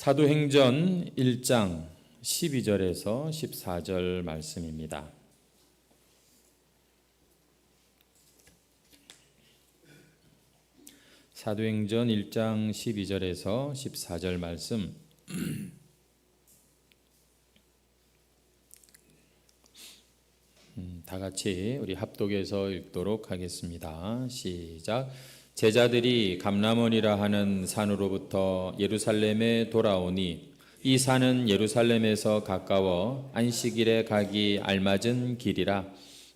사도행전 1장 12절에서 14절 말씀입니다. 사도행전 1장 12절에서 14절 말씀 다 같이 우리 합독해서 읽도록 하겠습니다. 시작. 제자들이 감람원이라 하는 산으로부터 예루살렘에 돌아오니 이 산은 예루살렘에서 가까워 안식일에 가기 알맞은 길이라.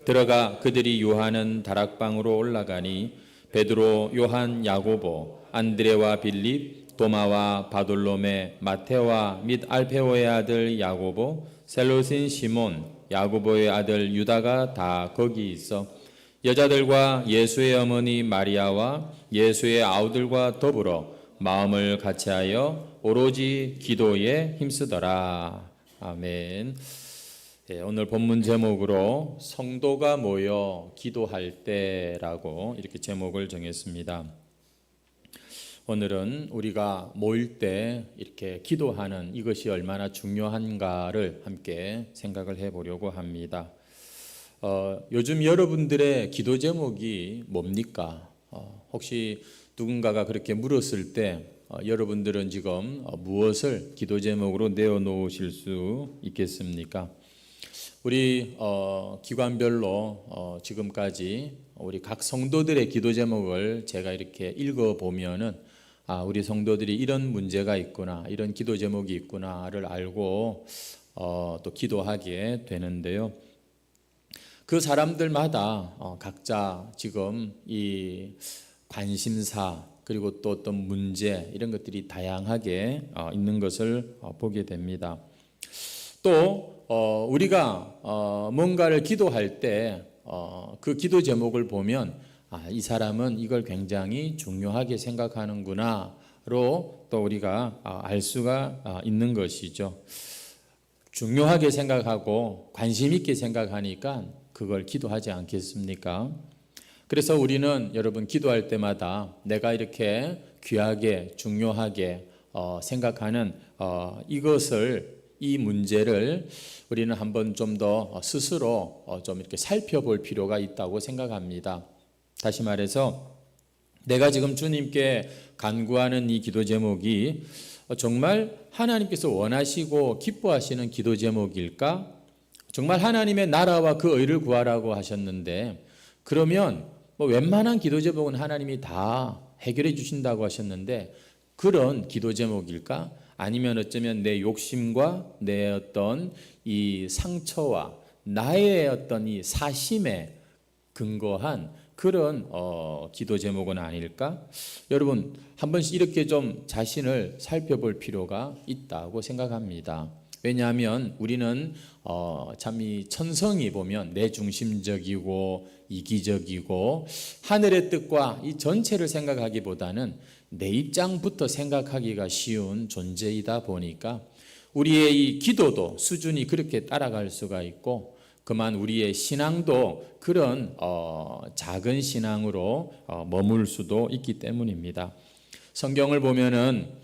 들어가 그들이 요하는 다락방으로 올라가니 베드로, 요한, 야고보, 안드레와 빌립, 도마와 바돌로메, 마테오와 및 알페오의 아들 야고보, 셀로신 시몬, 야고보의 아들 유다가 다 거기 있어 여자들과 예수의 어머니 마리아와 예수의 아우들과 더불어 마음을 같이하여 오로지 기도에 힘쓰더라. 아멘. 오늘 본문 제목으로 성도가 모여 기도할 때라고 이렇게 제목을 정했습니다. 오늘은 우리가 모일 때 이렇게 기도하는 이것이 얼마나 중요한가를 함께 생각을 해보려고 합니다. 요즘 여러분들의 기도 제목이 뭡니까? 혹시 누군가가 그렇게 물었을 때 여러분들은 지금 무엇을 기도 제목으로 내어놓으실 수 있겠습니까? 우리 기관별로 지금까지 우리 각 성도들의 기도 제목을 제가 이렇게 읽어보면은 우리 성도들이 이런 문제가 있구나, 이런 기도 제목이 있구나를 알고 또 기도하게 되는데요. 그 사람들마다 각자 지금 이 관심사 그리고 또 어떤 문제 이런 것들이 다양하게 있는 것을 보게 됩니다. 또 우리가 뭔가를 기도할 때 그 기도 제목을 보면 이 사람은 이걸 굉장히 중요하게 생각하는구나로 또 우리가 알 수가 있는 것이죠. 중요하게 생각하고 관심 있게 생각하니까 그걸 기도하지 않겠습니까? 그래서 우리는 여러분 기도할 때마다 내가 이렇게 귀하게 중요하게 생각하는 이 문제를 우리는 한번 좀 더 스스로 좀 이렇게 살펴볼 필요가 있다고 생각합니다. 다시 말해서 내가 지금 주님께 간구하는 이 기도 제목이 정말 하나님께서 원하시고 기뻐하시는 기도 제목일까? 정말 하나님의 나라와 그 의를 구하라고 하셨는데 그러면 웬만한 기도 제목은 하나님이 다 해결해 주신다고 하셨는데 그런 기도 제목일까? 아니면 어쩌면 내 욕심과 내 어떤 이 상처와 나의 어떤 이 사심에 근거한 그런 기도 제목은 아닐까? 여러분 한 번씩 이렇게 좀 자신을 살펴볼 필요가 있다고 생각합니다. 왜냐하면 우리는 참 이 천성이 보면 내중심적이고 이기적이고 하늘의 뜻과 이 전체를 생각하기보다는 내 입장부터 생각하기가 쉬운 존재이다 보니까 우리의 이 기도도 수준이 그렇게 따라갈 수가 있고 그만 우리의 신앙도 그런 작은 신앙으로 머물 수도 있기 때문입니다. 성경을 보면은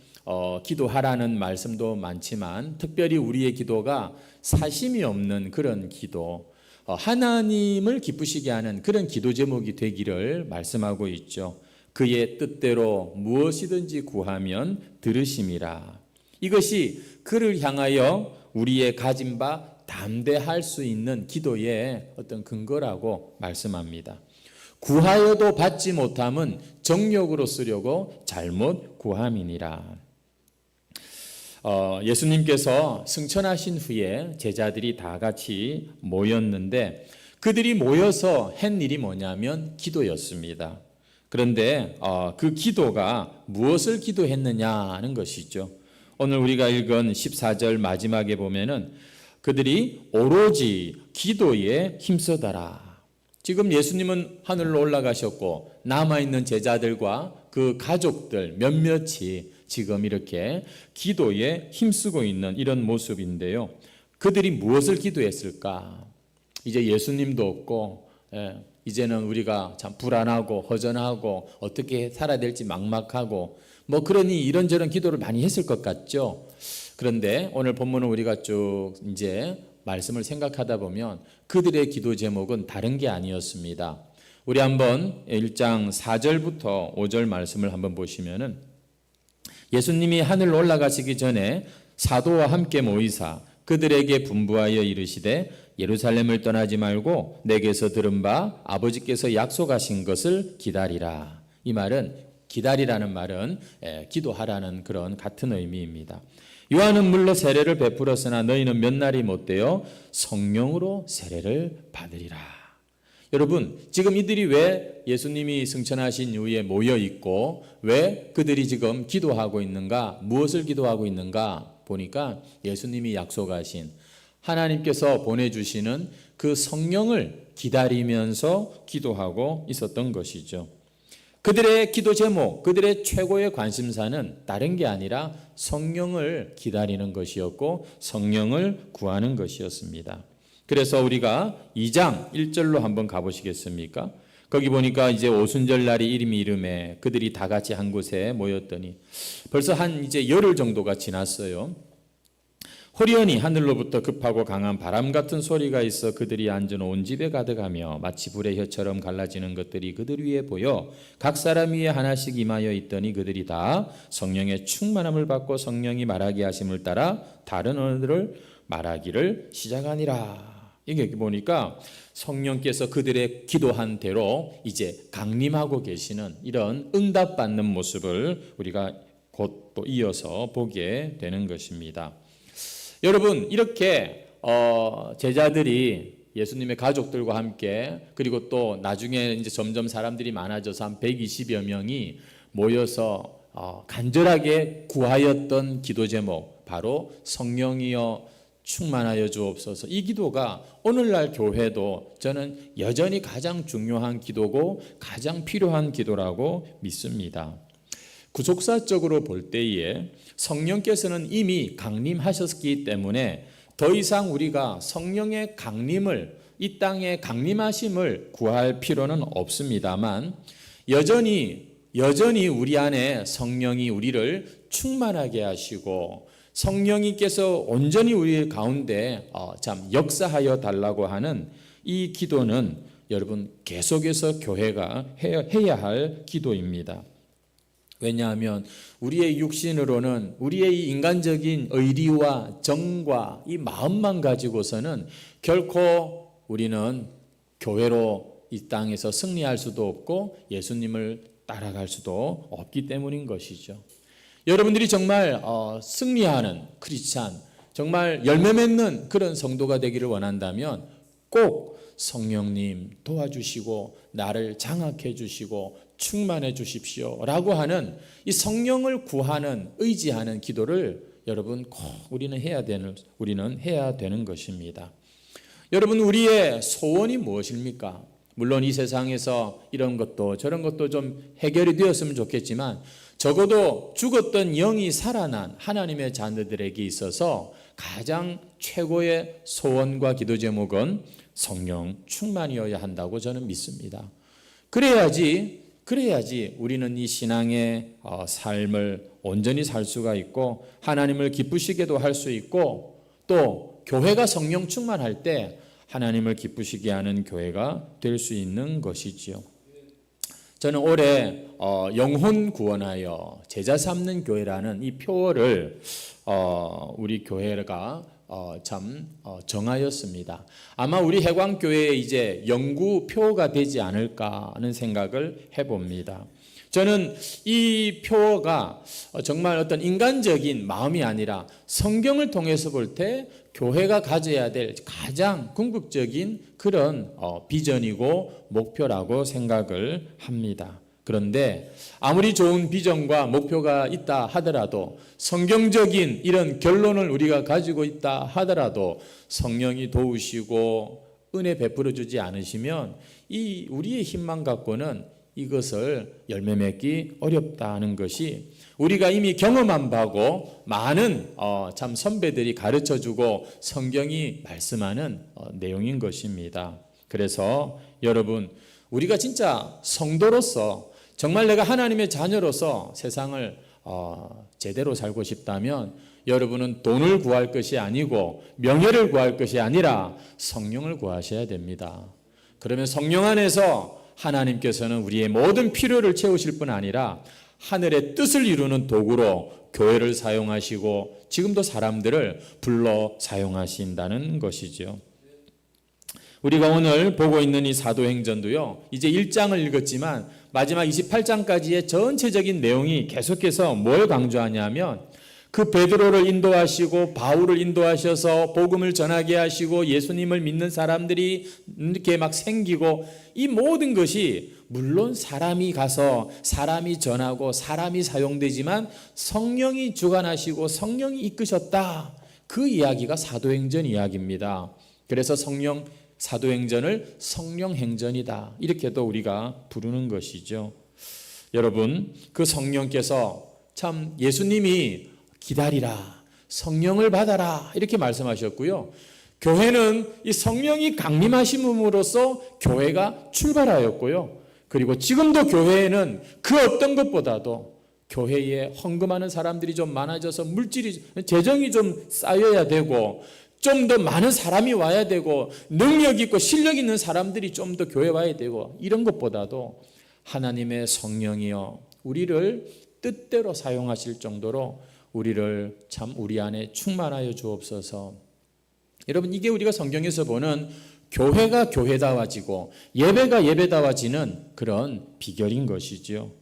기도하라는 말씀도 많지만 특별히 우리의 기도가 사심이 없는 그런 기도, 하나님을 기쁘시게 하는 그런 기도 제목이 되기를 말씀하고 있죠. 그의 뜻대로 무엇이든지 구하면 들으심이라. 이것이 그를 향하여 우리의 가진 바 담대할 수 있는 기도의 어떤 근거라고 말씀합니다. 구하여도 받지 못함은 정욕으로 쓰려고 잘못 구함이니라. 예수님께서 승천하신 후에 제자들이 다 같이 모였는데 그들이 모여서 한 일이 뭐냐면 기도였습니다. 그런데 그 기도가 무엇을 기도했느냐 하는 것이죠. 오늘 우리가 읽은 14절 마지막에 보면은 그들이 오로지 기도에 힘쓰더라. 지금 예수님은 하늘로 올라가셨고 남아있는 제자들과 그 가족들 몇몇이 지금 이렇게 기도에 힘쓰고 있는 이런 모습인데요. 그들이 무엇을 기도했을까? 이제 예수님도 없고 이제는 우리가 참 불안하고 허전하고 어떻게 살아야 될지 막막하고 그러니 이런저런 기도를 많이 했을 것 같죠. 그런데 오늘 본문을 우리가 쭉 이제 말씀을 생각하다 보면 그들의 기도 제목은 다른 게 아니었습니다. 우리 한번 1장 4절부터 5절 말씀을 한번 보시면은 예수님이 하늘로 올라가시기 전에 사도와 함께 모이사 그들에게 분부하여 이르시되 예루살렘을 떠나지 말고 내게서 들은 바 아버지께서 약속하신 것을 기다리라. 이 말은 기다리라는 말은 기도하라는 그런 같은 의미입니다. 요한은 물로 세례를 베풀었으나 너희는 몇 날이 못되어 성령으로 세례를 받으리라. 여러분, 지금 이들이 왜 예수님이 승천하신 이후에 모여 있고 왜 그들이 지금 기도하고 있는가? 무엇을 기도하고 있는가? 보니까 예수님이 약속하신 하나님께서 보내주시는 그 성령을 기다리면서 기도하고 있었던 것이죠. 그들의 기도 제목, 그들의 최고의 관심사는 다른 게 아니라 성령을 기다리는 것이었고 성령을 구하는 것이었습니다. 그래서 우리가 2장 1절로 한번 가보시겠습니까? 거기 보니까 이제 오순절 날이 이름에 그들이 다 같이 한 곳에 모였더니 벌써 한 이제 열흘 정도가 지났어요. 호련히 하늘로부터 급하고 강한 바람 같은 소리가 있어 그들이 앉은 온 집에 가득하며 마치 불의 혀처럼 갈라지는 것들이 그들 위에 보여 각 사람 위에 하나씩 임하여 있더니 그들이 다 성령의 충만함을 받고 성령이 말하게 하심을 따라 다른 언어를 말하기를 시작하니라. 이게 보니까 성령께서 그들의 기도한 대로 이제 강림하고 계시는 이런 응답받는 모습을 우리가 곧 또 이어서 보게 되는 것입니다. 여러분, 이렇게 제자들이 예수님의 가족들과 함께 그리고 또 나중에 이제 점점 사람들이 많아져서 한 120여 명이 모여서 간절하게 구하였던 기도 제목, 바로 성령이여 충만하여 주옵소서. 이 기도가 오늘날 교회도 저는 여전히 가장 중요한 기도고 가장 필요한 기도라고 믿습니다. 구속사적으로 볼 때에 성령께서는 이미 강림하셨기 때문에 더 이상 우리가 성령의 강림을, 이 땅에 강림하심을 구할 필요는 없습니다만 여전히 우리 안에 성령이 우리를 충만하게 하시고 성령님께서 온전히 우리 가운데 역사하여 달라고 하는 이 기도는 여러분 계속해서 교회가 해야 할 기도입니다. 왜냐하면 우리의 육신으로는 우리의 이 인간적인 의리와 정과 이 마음만 가지고서는 결코 우리는 교회로 이 땅에서 승리할 수도 없고 예수님을 따라갈 수도 없기 때문인 것이죠. 여러분들이 정말 승리하는 크리스찬, 정말 열매 맺는 그런 성도가 되기를 원한다면 꼭 성령님 도와주시고 나를 장악해 주시고 충만해 주십시오 라고 하는 이 성령을 구하는, 의지하는 기도를 여러분 꼭 우리는 해야 되는 것입니다. 여러분, 우리의 소원이 무엇입니까? 물론 이 세상에서 이런 것도 저런 것도 좀 해결이 되었으면 좋겠지만 적어도 죽었던 영이 살아난 하나님의 자녀들에게 있어서 가장 최고의 소원과 기도 제목은 성령 충만이어야 한다고 저는 믿습니다. 그래야지 우리는 이 신앙의 삶을 온전히 살 수가 있고 하나님을 기쁘시게도 할 수 있고 또 교회가 성령 충만할 때 하나님을 기쁘시게 하는 교회가 될 수 있는 것이지요. 저는 올해 영혼 구원하여 제자 삼는 교회라는 이 표어를 우리 교회가 정하였습니다. 아마 우리 해광교회에 이제 영구 표어가 되지 않을까 하는 생각을 해봅니다. 저는 이 표어가 정말 어떤 인간적인 마음이 아니라 성경을 통해서 볼 때 교회가 가져야 될 가장 궁극적인 그런 비전이고 목표라고 생각을 합니다. 그런데 아무리 좋은 비전과 목표가 있다 하더라도 성경적인 이런 결론을 우리가 가지고 있다 하더라도 성령이 도우시고 은혜 베풀어 주지 않으시면 이 우리의 힘만 갖고는 이것을 열매 맺기 어렵다는 것이 우리가 이미 경험한 바고 많은 참 선배들이 가르쳐주고 성경이 말씀하는 내용인 것입니다. 그래서 여러분, 우리가 진짜 성도로서 정말 내가 하나님의 자녀로서 세상을 제대로 살고 싶다면 여러분은 돈을 구할 것이 아니고 명예를 구할 것이 아니라 성령을 구하셔야 됩니다. 그러면 성령 안에서 하나님께서는 우리의 모든 필요를 채우실 뿐 아니라 하늘의 뜻을 이루는 도구로 교회를 사용하시고 지금도 사람들을 불러 사용하신다는 것이죠. 우리가 오늘 보고 있는 이 사도행전도요, 이제 1장을 읽었지만 마지막 28장까지의 전체적인 내용이 계속해서 뭘 강조하냐면 그 베드로를 인도하시고 바울을 인도하셔서 복음을 전하게 하시고 예수님을 믿는 사람들이 이렇게 막 생기고, 이 모든 것이 물론 사람이 가서 사람이 전하고 사람이 사용되지만 성령이 주관하시고 성령이 이끄셨다, 그 이야기가 사도행전 이야기입니다. 그래서 사도행전을 성령행전이다, 이렇게도 우리가 부르는 것이죠. 여러분, 그 성령께서 참 예수님이 기다리라, 성령을 받아라, 이렇게 말씀하셨고요. 교회는 이 성령이 강림하심으로써 교회가 출발하였고요. 그리고 지금도 교회에는 그 어떤 것보다도 교회에 헌금하는 사람들이 좀 많아져서 재정이 좀 쌓여야 되고, 좀 더 많은 사람이 와야 되고, 능력 있고 실력 있는 사람들이 좀 더 교회 와야 되고, 이런 것보다도 하나님의 성령이여 우리를 뜻대로 사용하실 정도로 우리를 참 우리 안에 충만하여 주옵소서. 여러분, 이게 우리가 성경에서 보는 교회가 교회다워지고 예배가 예배다워지는 그런 비결인 것이죠.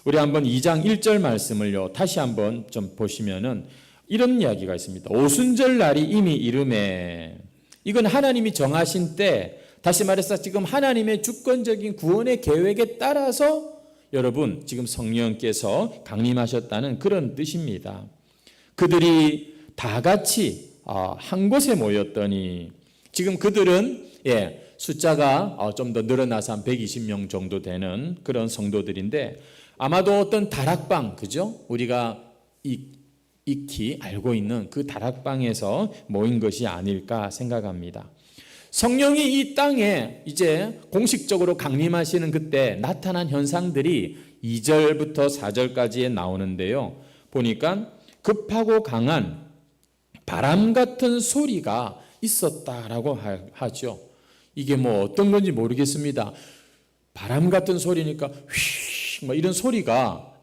우리 한번 2장 1절 말씀을요 다시 한번 좀 보시면은 이런 이야기가 있습니다. 오순절 날이 이미 이르매. 이건 하나님이 정하신 때, 다시 말해서 지금 하나님의 주권적인 구원의 계획에 따라서 여러분 지금 성령께서 강림하셨다는 그런 뜻입니다. 그들이 다 같이 한 곳에 모였더니, 지금 그들은 숫자가 좀 더 늘어나서 한 120명 정도 되는 그런 성도들인데, 아마도 어떤 다락방, 그죠? 우리가 익히 알고 있는 그 다락방에서 모인 것이 아닐까 생각합니다. 성령이 이 땅에 이제 공식적으로 강림하시는 그때 나타난 현상들이 2절부터 4절까지에 나오는데요. 보니까 급하고 강한 바람 같은 소리가 있었다라고 하죠. 이게 뭐 어떤 건지 모르겠습니다. 바람 같은 소리니까 휘, 뭐 이런 소리가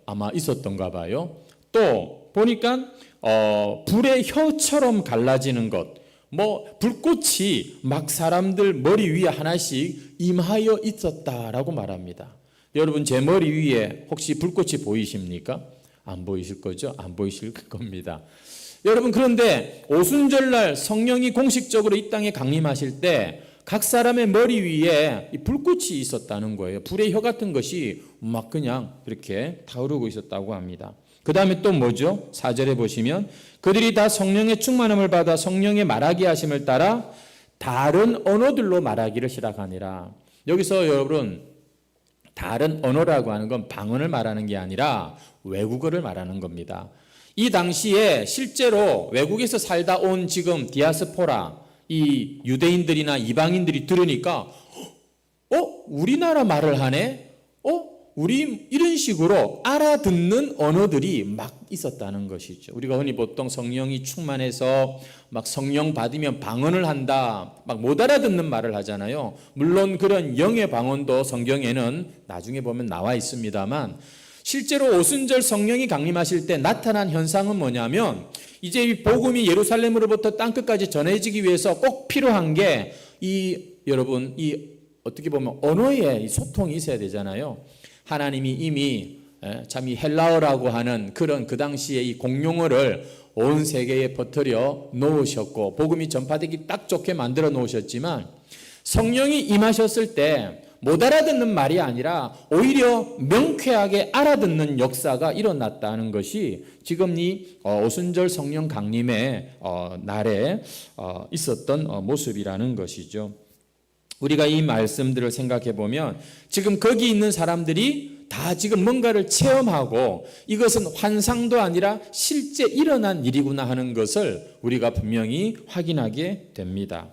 아마 있었던가 봐요. 또 보니까 불의 혀처럼 갈라지는 것, 뭐 불꽃이 막 사람들 머리 위에 하나씩 임하여 있었다라고 말합니다. 여러분, 제 머리 위에 혹시 불꽃이 보이십니까? 안 보이실 거죠? 안 보이실 겁니다. 여러분, 그런데 오순절날 성령이 공식적으로 이 땅에 강림하실 때 각 사람의 머리 위에 불꽃이 있었다는 거예요. 불의 혀 같은 것이 막 그냥 이렇게 타오르고 있었다고 합니다. 그 다음에 또 뭐죠? 4절에 보시면 그들이 다 성령의 충만함을 받아 성령의 말하게 하심을 따라 다른 언어들로 말하기를 시작하니라. 여기서 여러분, 다른 언어라고 하는 건 방언을 말하는 게 아니라 외국어를 말하는 겁니다. 이 당시에 실제로 외국에서 살다 온 지금 디아스포라, 이 유대인들이나 이방인들이 들으니까 우리나라 말을 하네? 우리 이런 식으로 알아듣는 언어들이 막 있었다는 것이죠. 우리가 흔히 보통 성령이 충만해서 막 성령 받으면 방언을 한다, 막 못 알아듣는 말을 하잖아요. 물론 그런 영의 방언도 성경에는 나중에 보면 나와 있습니다만, 실제로 오순절 성령이 강림하실 때 나타난 현상은 뭐냐면, 이제 이 복음이 예루살렘으로부터 땅끝까지 전해지기 위해서 꼭 필요한 게 여러분 어떻게 보면 언어의 소통이 있어야 되잖아요. 하나님이 이미 참 이 헬라어라고 하는 그런 그 당시에 이 공용어를 온 세계에 퍼뜨려 놓으셨고 복음이 전파되기 딱 좋게 만들어 놓으셨지만, 성령이 임하셨을 때 못 알아듣는 말이 아니라 오히려 명쾌하게 알아듣는 역사가 일어났다는 것이 지금 이 오순절 성령 강림의 날에 있었던 모습이라는 것이죠. 우리가 이 말씀들을 생각해 보면 지금 거기 있는 사람들이 다 지금 뭔가를 체험하고 이것은 환상도 아니라 실제 일어난 일이구나 하는 것을 우리가 분명히 확인하게 됩니다.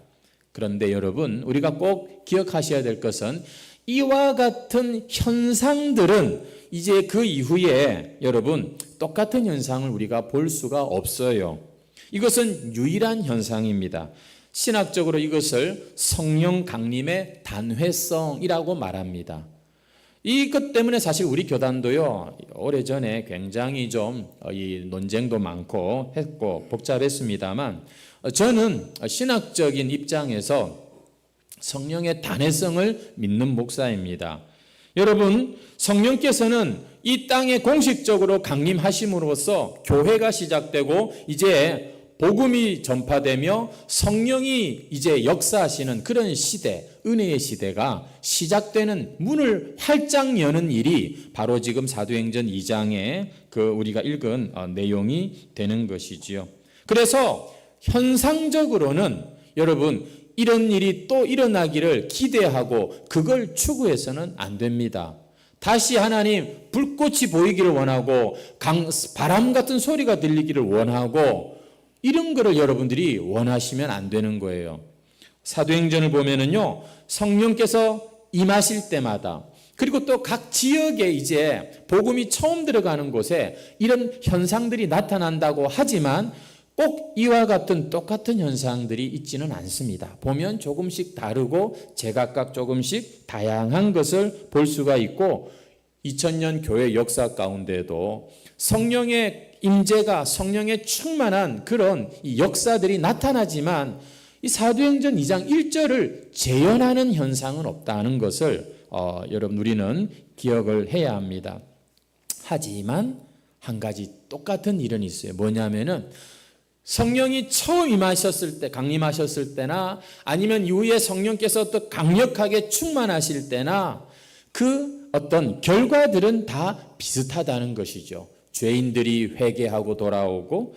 그런데 여러분, 우리가 꼭 기억하셔야 될 것은 이와 같은 현상들은 이제 그 이후에 여러분 똑같은 현상을 우리가 볼 수가 없어요. 이것은 유일한 현상입니다. 신학적으로 이것을 성령 강림의 단회성이라고 말합니다. 이것 때문에 사실 우리 교단도요, 오래전에 굉장히 이 논쟁도 많고 했고 복잡했습니다만, 저는 신학적인 입장에서 성령의 단회성을 믿는 목사입니다. 여러분, 성령께서는 이 땅에 공식적으로 강림하심으로써 교회가 시작되고 이제 복음이 전파되며 성령이 이제 역사하시는 그런 시대, 은혜의 시대가 시작되는 문을 활짝 여는 일이 바로 지금 사도행전 2장에 우리가 읽은 내용이 되는 것이지요. 그래서 현상적으로는 여러분 이런 일이 또 일어나기를 기대하고 그걸 추구해서는 안 됩니다. 다시 하나님 불꽃이 보이기를 원하고 바람 같은 소리가 들리기를 원하고 이런 거를 여러분들이 원하시면 안 되는 거예요. 사도행전을 보면은요, 성령께서 임하실 때마다 그리고 또 각 지역에 이제 복음이 처음 들어가는 곳에 이런 현상들이 나타난다고 하지만 꼭 이와 같은 똑같은 현상들이 있지는 않습니다. 보면 조금씩 다르고 제각각 조금씩 다양한 것을 볼 수가 있고 2000년 교회 역사 가운데도 성령의 임재가 성령의 충만한 그런 이 역사들이 나타나지만 이 사도행전 2장 1절을 재현하는 현상은 없다는 것을 여러분 우리는 기억을 해야 합니다. 하지만 한 가지 똑같은 일은 있어요. 뭐냐면은 성령이 처음 임하셨을 때, 강림하셨을 때나 아니면 이후에 성령께서 또 강력하게 충만하실 때나 그 어떤 결과들은 다 비슷하다는 것이죠. 죄인들이 회개하고 돌아오고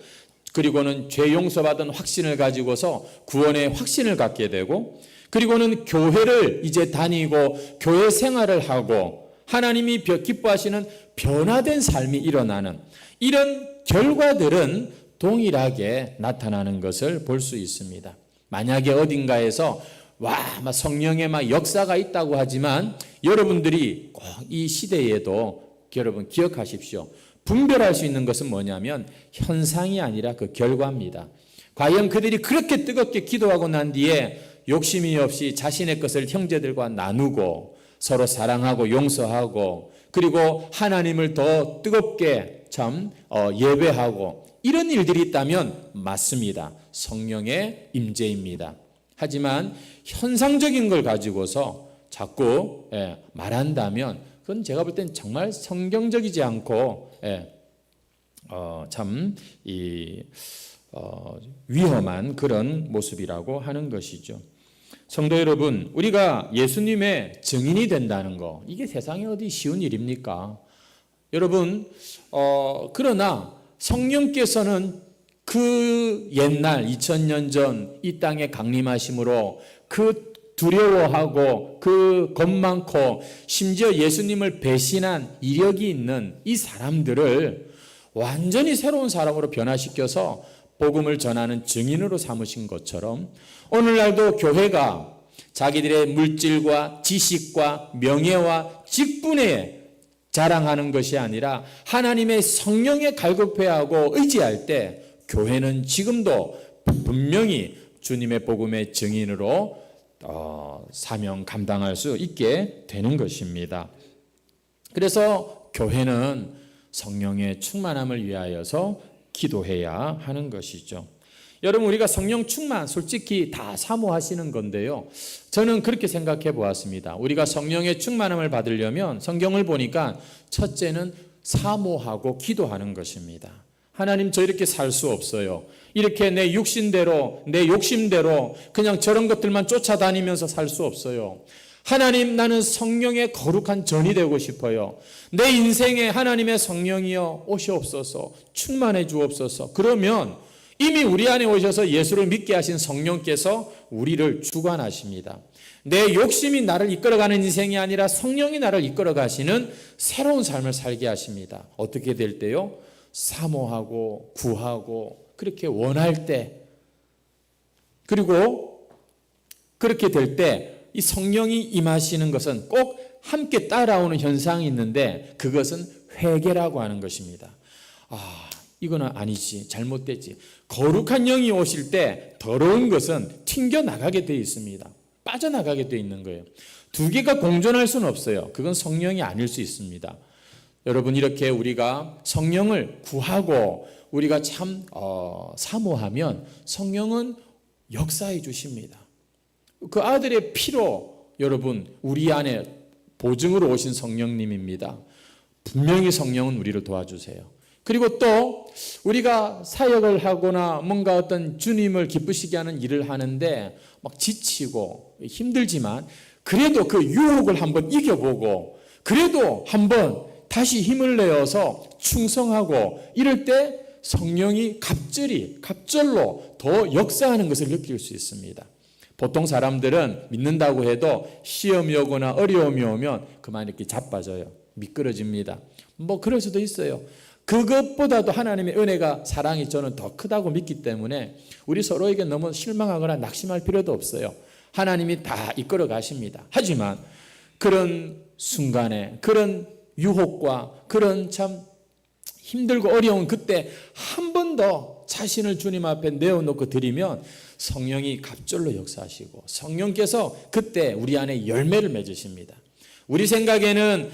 그리고는 죄 용서받은 확신을 가지고서 구원의 확신을 갖게 되고 그리고는 교회를 이제 다니고 교회 생활을 하고 하나님이 기뻐하시는 변화된 삶이 일어나는 이런 결과들은 동일하게 나타나는 것을 볼 수 있습니다. 만약에 어딘가에서 막 성령의 막 역사가 있다고 하지만 여러분들이 꼭 이 시대에도 여러분 기억하십시오. 분별할 수 있는 것은 뭐냐면 현상이 아니라 그 결과입니다. 과연 그들이 그렇게 뜨겁게 기도하고 난 뒤에 욕심이 없이 자신의 것을 형제들과 나누고 서로 사랑하고 용서하고 그리고 하나님을 더 뜨겁게 예배하고 이런 일들이 있다면 맞습니다. 성령의 임재입니다. 하지만 현상적인 걸 가지고서 자꾸 말한다면 그건 제가 볼 땐 정말 성경적이지 않고 위험한 그런 모습이라고 하는 것이죠. 성도 여러분, 우리가 예수님의 증인이 된다는 거 이게 세상에 어디 쉬운 일입니까? 여러분 그러나 성령께서는 그 옛날 2000년 전 이 땅에 강림하심으로 그 두려워하고 그 겁 많고 심지어 예수님을 배신한 이력이 있는 이 사람들을 완전히 새로운 사람으로 변화시켜서 복음을 전하는 증인으로 삼으신 것처럼 오늘날도 교회가 자기들의 물질과 지식과 명예와 직분에 자랑하는 것이 아니라 하나님의 성령에 갈급해하고 의지할 때 교회는 지금도 분명히 주님의 복음의 증인으로 사명 감당할 수 있게 되는 것입니다. 그래서 교회는 성령의 충만함을 위하여서 기도해야 하는 것이죠. 여러분 우리가 성령 충만 솔직히 다 사모하시는 건데요. 저는 그렇게 생각해 보았습니다. 우리가 성령의 충만함을 받으려면 성경을 보니까 첫째는 사모하고 기도하는 것입니다. 하나님 저 이렇게 살 수 없어요. 이렇게 내 육신대로 내 욕심대로 그냥 저런 것들만 쫓아다니면서 살 수 없어요. 하나님 나는 성령의 거룩한 전이 되고 싶어요. 내 인생에 하나님의 성령이여 오시옵소서 충만해 주옵소서. 그러면 이미 우리 안에 오셔서 예수를 믿게 하신 성령께서 우리를 주관하십니다. 내 욕심이 나를 이끌어가는 인생이 아니라 성령이 나를 이끌어가시는 새로운 삶을 살게 하십니다. 어떻게 될 때요? 사모하고 구하고 그렇게 원할 때 그리고 그렇게 될 때 이 성령이 임하시는 것은 꼭 함께 따라오는 현상이 있는데 그것은 회개라고 하는 것입니다. 이거는 아니지, 잘못됐지. 거룩한 영이 오실 때 더러운 것은 튕겨나가게 되어 있습니다. 빠져나가게 되어 있는 거예요. 두 개가 공존할 수는 없어요. 그건 성령이 아닐 수 있습니다. 여러분, 이렇게 우리가 성령을 구하고 우리가 참 사모하면 성령은 역사해 주십니다. 그 아들의 피로 여러분 우리 안에 보증으로 오신 성령님입니다. 분명히 성령은 우리를 도와주세요. 그리고 또 우리가 사역을 하거나 뭔가 어떤 주님을 기쁘시게 하는 일을 하는데 막 지치고 힘들지만 그래도 그 유혹을 한번 이겨보고 그래도 한번 다시 힘을 내어서 충성하고 이럴 때 성령이 갑절로 더 역사하는 것을 느낄 수 있습니다. 보통 사람들은 믿는다고 해도 시험이 오거나 어려움이 오면 그만 이렇게 자빠져요. 미끄러집니다. 뭐 그럴 수도 있어요. 그것보다도 하나님의 은혜가 사랑이 저는 더 크다고 믿기 때문에 우리 서로에게 너무 실망하거나 낙심할 필요도 없어요. 하나님이 다 이끌어 가십니다. 하지만 그런 순간에 그런 유혹과 그런 참 힘들고 어려운 그때 한 번 더 자신을 주님 앞에 내어놓고 드리면 성령이 갑절로 역사하시고 성령께서 그때 우리 안에 열매를 맺으십니다. 우리 생각에는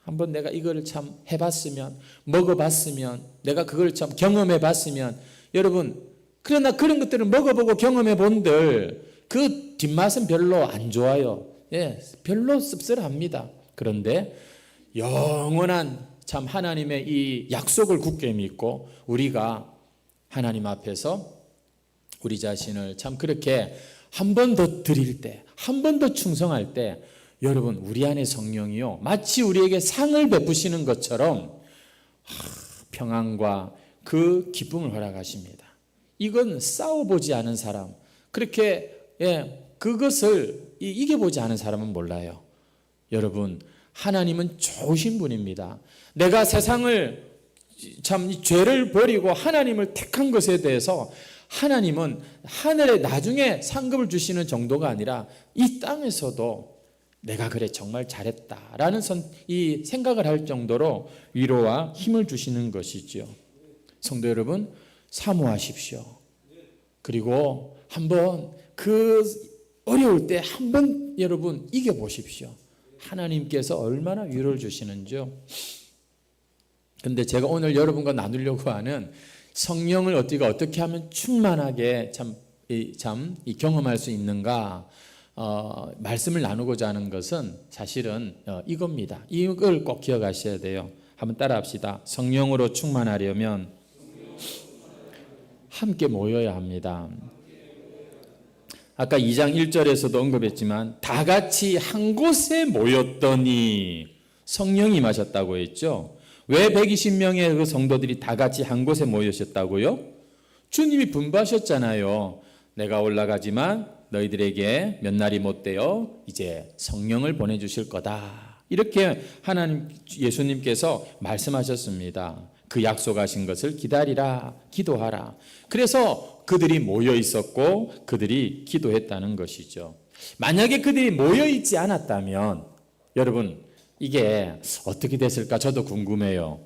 한번 내가 이거를 참 해봤으면, 먹어봤으면, 내가 그걸 참 경험해봤으면, 여러분, 그러나 그런 것들을 먹어보고 경험해본들 그 뒷맛은 별로 안 좋아요. 별로 씁쓸합니다. 그런데 영원한 참 하나님의 이 약속을 굳게 믿고 우리가 하나님 앞에서 우리 자신을 참 그렇게 한 번 더 드릴 때, 한 번 더 충성할 때 여러분 우리 안에 성령이요 마치 우리에게 상을 베푸시는 것처럼 평안과 그 기쁨을 허락하십니다. 이건 싸워보지 않은 사람, 그렇게 그것을 이겨보지 않은 사람은 몰라요. 여러분 하나님은 좋으신 분입니다. 내가 세상을 참 죄를 버리고 하나님을 택한 것에 대해서 하나님은 하늘에 나중에 상급을 주시는 정도가 아니라 이 땅에서도 내가 그래 정말 잘했다라는 이 생각을 할 정도로 위로와 힘을 주시는 것이죠. 성도 여러분 사모하십시오. 그리고 한번 그 어려울 때 한번 여러분 이겨보십시오. 하나님께서 얼마나 위로를 주시는지요. 근데 제가 오늘 여러분과 나누려고 하는 성령을 어떻게 하면 충만하게 경험할 수 있는가 말씀을 나누고자 하는 것은 사실은 이겁니다. 이걸 꼭 기억하셔야 돼요. 한번 따라합시다. 성령으로 충만하려면 함께 모여야 합니다. 아까 2장 1절에서도 언급했지만 다 같이 한 곳에 모였더니 성령이 임하셨다고 했죠. 왜 120명의 그 성도들이 다 같이 한 곳에 모이셨다고요? 주님이 분부하셨잖아요. 내가 올라가지만 너희들에게 몇 날이 못되어 이제 성령을 보내주실 거다. 이렇게 하나님 예수님께서 말씀하셨습니다. 그 약속하신 것을 기다리라, 기도하라. 그래서 그들이 모여 있었고 그들이 기도했다는 것이죠. 만약에 그들이 모여 있지 않았다면 여러분 이게 어떻게 됐을까 저도 궁금해요.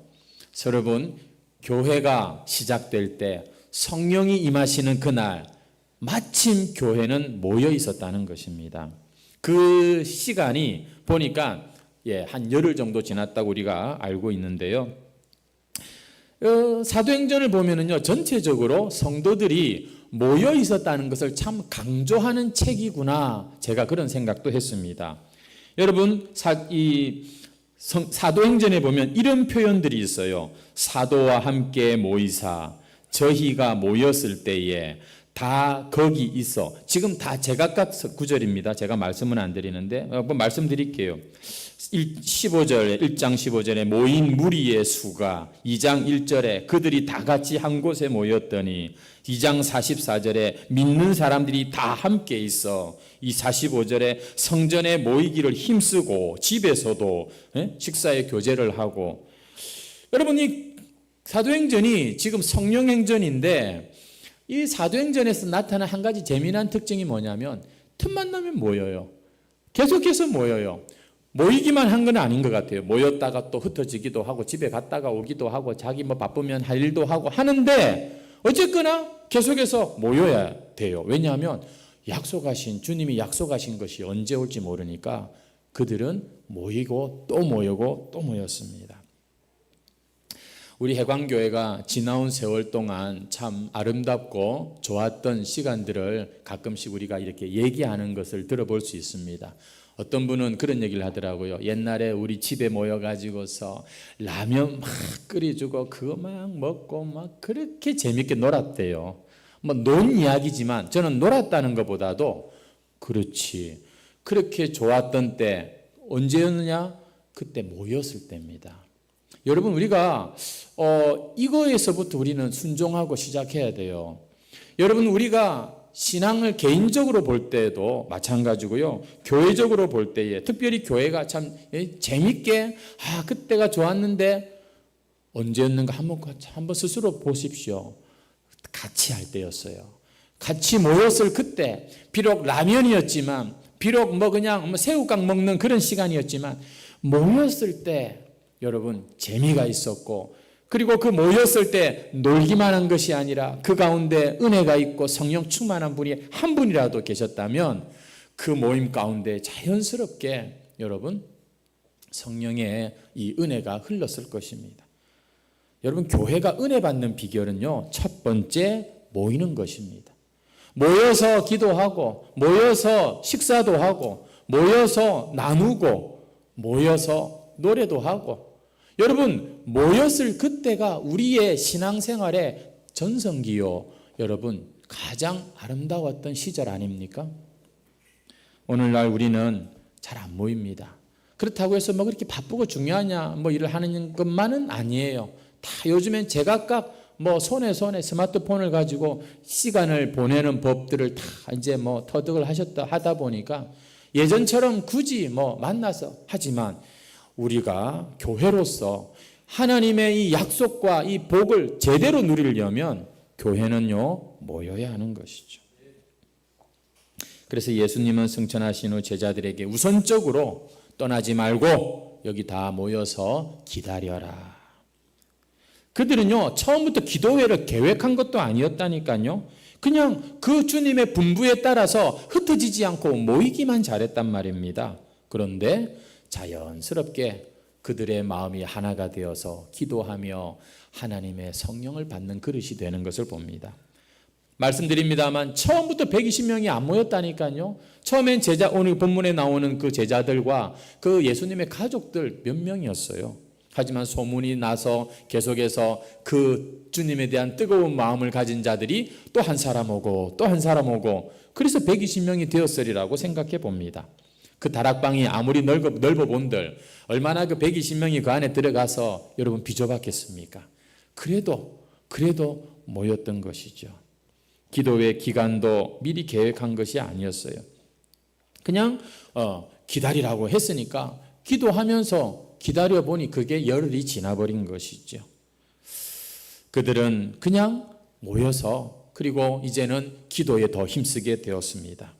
여러분 교회가 시작될 때 성령이 임하시는 그날 마침 교회는 모여 있었다는 것입니다. 그 시간이 보니까 한 열흘 정도 지났다고 우리가 알고 있는데요. 사도행전을 보면은요 전체적으로 성도들이 모여 있었다는 것을 참 강조하는 책이구나 제가 그런 생각도 했습니다. 여러분 사도행전에 보면 이런 표현들이 있어요. 사도와 함께 모이사 저희가 모였을 때에 다 거기 있어. 지금 다 제각각 구절입니다. 제가 말씀은 안 드리는데 한번 말씀드릴게요. 1장 15절에 모인 무리의 수가, 2장 1절에 그들이 다 같이 한 곳에 모였더니, 2장 44절에 믿는 사람들이 다 함께 있어, 이 45절에 성전에 모이기를 힘쓰고 집에서도 식사의 교제를 하고. 여러분 이 사도행전이 지금 성령행전인데 이 사도행전에서 나타난 한 가지 재미난 특징이 뭐냐면 틈만 나면 모여요. 계속해서 모여요. 모이기만 한 건 아닌 것 같아요. 모였다가 또 흩어지기도 하고 집에 갔다가 오기도 하고 자기 뭐 바쁘면 할 일도 하고 하는데 어쨌거나 계속해서 모여야 돼요. 왜냐하면 주님이 약속하신 것이 언제 올지 모르니까 그들은 모이고 또 모이고 또 모였습니다. 우리 해광교회가 지나온 세월 동안 참 아름답고 좋았던 시간들을 가끔씩 우리가 이렇게 얘기하는 것을 들어볼 수 있습니다. 어떤 분은 그런 얘기를 하더라고요. 옛날에 우리 집에 모여가지고서 라면 막 끓여주고 그거 막 먹고 막 그렇게 재밌게 놀았대요. 뭐 논 이야기지만 저는 놀았다는 것보다도 그렇지. 그렇게 좋았던 때 언제였느냐? 그때 모였을 때입니다. 여러분 우리가 이거에서부터 우리는 순종하고 시작해야 돼요. 여러분 우리가 신앙을 개인적으로 볼 때도 마찬가지고요. 교회적으로 볼 때에 특별히 교회가 참 재밌게 그때가 좋았는데 언제였는가 한번 스스로 보십시오. 같이 할 때였어요. 같이 모였을 그때 비록 라면이었지만 비록 그냥 새우깡 먹는 그런 시간이었지만 모였을 때 여러분 재미가 있었고 그리고 그 모였을 때 놀기만 한 것이 아니라 그 가운데 은혜가 있고 성령 충만한 분이 한 분이라도 계셨다면 그 모임 가운데 자연스럽게 여러분 성령의 이 은혜가 흘렀을 것입니다. 여러분 교회가 은혜 받는 비결은요. 첫 번째 모이는 것입니다. 모여서 기도하고 모여서 식사도 하고 모여서 나누고 모여서 노래도 하고 여러분 모였을 그때가 우리의 신앙생활의 전성기요. 여러분 가장 아름다웠던 시절 아닙니까? 오늘날 우리는 잘 안 모입니다. 그렇다고 해서 그렇게 바쁘고 중요하냐 일을 하는 것만은 아니에요. 다 요즘엔 제각각 손에 스마트폰을 가지고 시간을 보내는 법들을 다 이제 터득을 하다 보니까 예전처럼 굳이 만나서 하지만 우리가 교회로서 하나님의 이 약속과 이 복을 제대로 누리려면 교회는요 모여야 하는 것이죠. 그래서 예수님은 승천하신 후 제자들에게 우선적으로 떠나지 말고 여기 다 모여서 기다려라. 그들은요 처음부터 기도회를 계획한 것도 아니었다니까요. 그냥 그 주님의 분부에 따라서 흩어지지 않고 모이기만 잘했단 말입니다. 그런데 자연스럽게 그들의 마음이 하나가 되어서 기도하며 하나님의 성령을 받는 그릇이 되는 것을 봅니다. 말씀드립니다만 처음부터 120명이 안 모였다니까요. 처음엔 오늘 본문에 나오는 그 제자들과 그 예수님의 가족들 몇 명이었어요. 하지만 소문이 나서 계속해서 그 주님에 대한 뜨거운 마음을 가진 자들이 또 한 사람 오고 또 한 사람 오고 그래서 120명이 되었으리라고 생각해 봅니다. 그 다락방이 아무리 넓어 본들 얼마나 그 120명이 그 안에 들어가서 여러분 비좁았겠습니까? 그래도 모였던 것이죠. 기도회 기간도 미리 계획한 것이 아니었어요. 그냥 기다리라고 했으니까 기도하면서 기다려보니 그게 열흘이 지나버린 것이죠. 그들은 그냥 모여서 그리고 이제는 기도에 더 힘쓰게 되었습니다.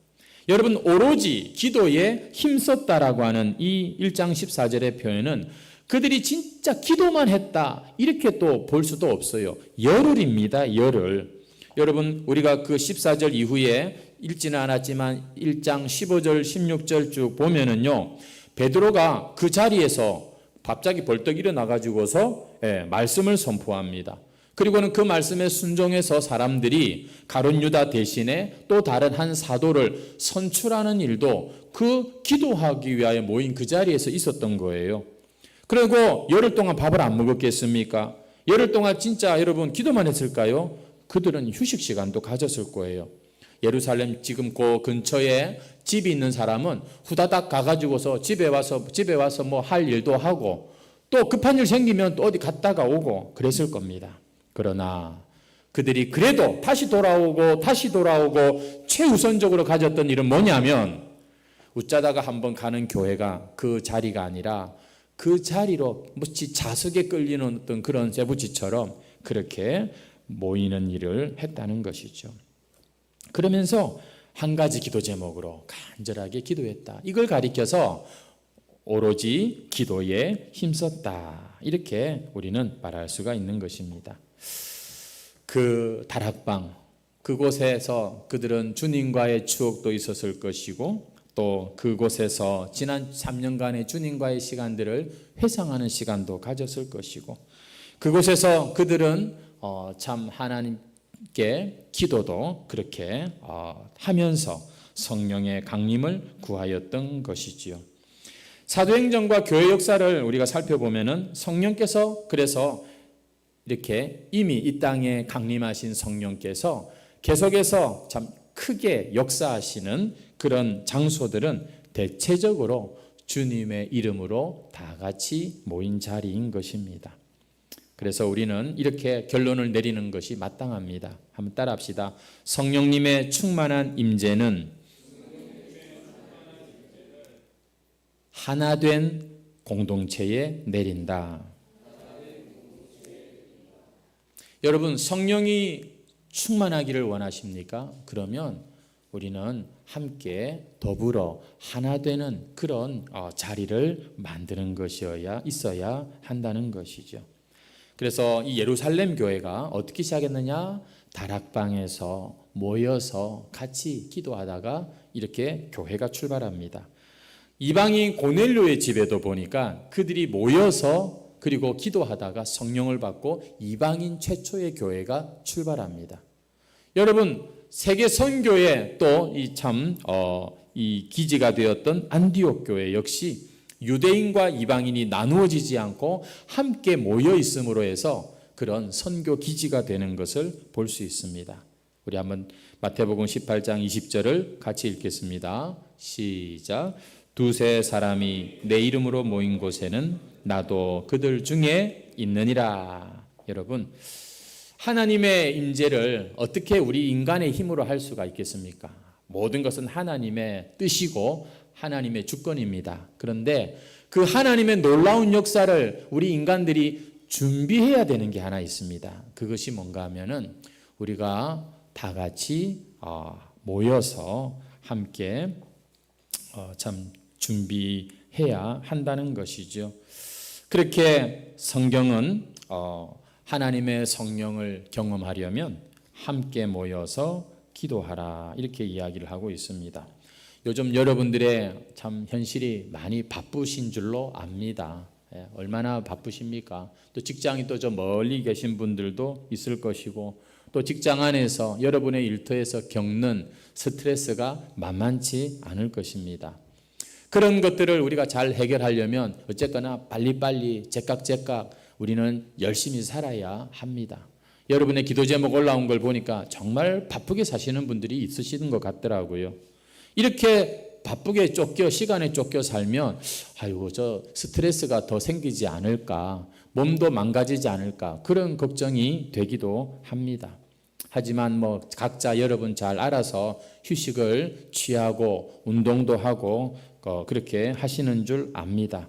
여러분 오로지 기도에 힘썼다라고 하는 이 1장 14절의 표현은 그들이 진짜 기도만 했다 이렇게 또 볼 수도 없어요. 열흘입니다. 열흘. 여러분 우리가 그 14절 이후에 읽지는 않았지만 1장 15절 16절 쭉 보면은요 베드로가 그 자리에서 갑자기 벌떡 일어나가지고서 말씀을 선포합니다. 그리고는 그 말씀에 순종해서 사람들이 가룟 유다 대신에 또 다른 한 사도를 선출하는 일도 그 기도하기 위하여 모인 그 자리에서 있었던 거예요. 그리고 열흘 동안 밥을 안 먹었겠습니까? 열흘 동안 진짜 여러분 기도만 했을까요? 그들은 휴식 시간도 가졌을 거예요. 예루살렘 지금 그 근처에 집이 있는 사람은 후다닥 가가지고서 집에 와서 할 일도 하고 또 급한 일 생기면 또 어디 갔다가 오고 그랬을 겁니다. 그러나 그들이 그래도 다시 돌아오고 최우선적으로 가졌던 일은 뭐냐면 웃자다가 한번 가는 교회가 그 자리가 아니라 그 자리로 마치 자석에 끌리는 어떤 그런 쇠붙이처럼 그렇게 모이는 일을 했다는 것이죠. 그러면서 한 가지 기도 제목으로 간절하게 기도했다. 이걸 가리켜서 오로지 기도에 힘썼다. 이렇게 우리는 말할 수가 있는 것입니다. 그 다락방, 그곳에서 그들은 주님과의 추억도 있었을 것이고 또 그곳에서 지난 3년간의 주님과의 시간들을 회상하는 시간도 가졌을 것이고 그곳에서 그들은 참 하나님께 기도도 그렇게 하면서 성령의 강림을 구하였던 것이지요. 사도행전과 교회 역사를 우리가 살펴보면은 성령께서 그래서 이렇게 이미 이 땅에 강림하신 성령께서 계속해서 참 크게 역사하시는 그런 장소들은 대체적으로 주님의 이름으로 다 같이 모인 자리인 것입니다. 그래서 우리는 이렇게 결론을 내리는 것이 마땅합니다. 한번 따라합시다. 성령님의 충만한 임재는 하나된 공동체에 내린다. 여러분, 성령이 충만하기를 원하십니까? 그러면 우리는 함께 더불어 하나 되는 그런 자리를 만드는 것이어야 있어야 한다는 것이죠. 그래서 이 예루살렘 교회가 어떻게 시작했느냐? 다락방에서 모여서 같이 기도하다가 이렇게 교회가 출발합니다. 이방인 고넬료의 집에도 보니까 그들이 모여서 그리고 기도하다가 성령을 받고 이방인 최초의 교회가 출발합니다. 여러분, 세계 선교의 또 이 기지가 되었던 안디옥 교회 역시 유대인과 이방인이 나누어지지 않고 함께 모여 있음으로 해서 그런 선교 기지가 되는 것을 볼 수 있습니다. 우리 한번 마태복음 18장 20절을 같이 읽겠습니다. 시작. 두세 사람이 내 이름으로 모인 곳에는 나도 그들 중에 있느니라. 여러분, 하나님의 임재를 어떻게 우리 인간의 힘으로 할 수가 있겠습니까? 모든 것은 하나님의 뜻이고 하나님의 주권입니다. 그런데 그 하나님의 놀라운 역사를 우리 인간들이 준비해야 되는 게 하나 있습니다. 그것이 뭔가 하면은 우리가 다 같이 모여서 함께 참 준비해야 한다는 것이죠. 그렇게 성경은 하나님의 성령을 경험하려면 함께 모여서 기도하라 이렇게 이야기를 하고 있습니다. 요즘 여러분들의 참 현실이 많이 바쁘신 줄로 압니다. 얼마나 바쁘십니까? 또 직장이 또 저 멀리 계신 분들도 있을 것이고 또 직장 안에서 여러분의 일터에서 겪는 스트레스가 만만치 않을 것입니다. 그런 것들을 우리가 잘 해결하려면 어쨌거나 빨리빨리 제깍제깍 우리는 열심히 살아야 합니다. 여러분의 기도 제목 올라온 걸 보니까 정말 바쁘게 사시는 분들이 있으시는 것 같더라고요. 이렇게 바쁘게 시간에 쫓겨 살면 아이고 저 스트레스가 더 생기지 않을까, 몸도 망가지지 않을까 그런 걱정이 되기도 합니다. 하지만 각자 여러분 잘 알아서 휴식을 취하고 운동도 하고 그렇게 하시는 줄 압니다.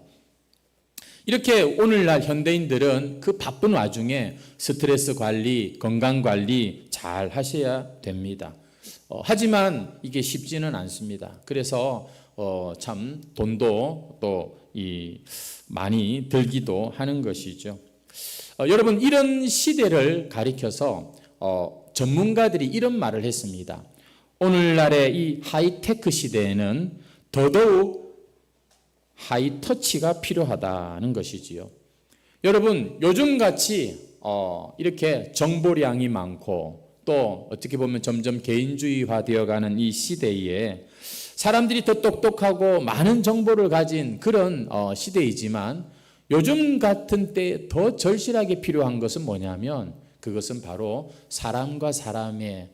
이렇게 오늘날 현대인들은 그 바쁜 와중에 스트레스 관리, 건강 관리 잘 하셔야 됩니다. 하지만 이게 쉽지는 않습니다. 그래서 참 돈도 또 많이 들기도 하는 것이죠. 여러분, 이런 시대를 가리켜서 전문가들이 이런 말을 했습니다. 오늘날의 이 하이테크 시대에는 더더욱 하이터치가 필요하다는 것이지요. 여러분, 요즘같이 이렇게 정보량이 많고 또 어떻게 보면 점점 개인주의화 되어가는 이 시대에 사람들이 더 똑똑하고 많은 정보를 가진 그런 시대이지만 요즘 같은 때에 더 절실하게 필요한 것은 뭐냐면 그것은 바로 사람과 사람의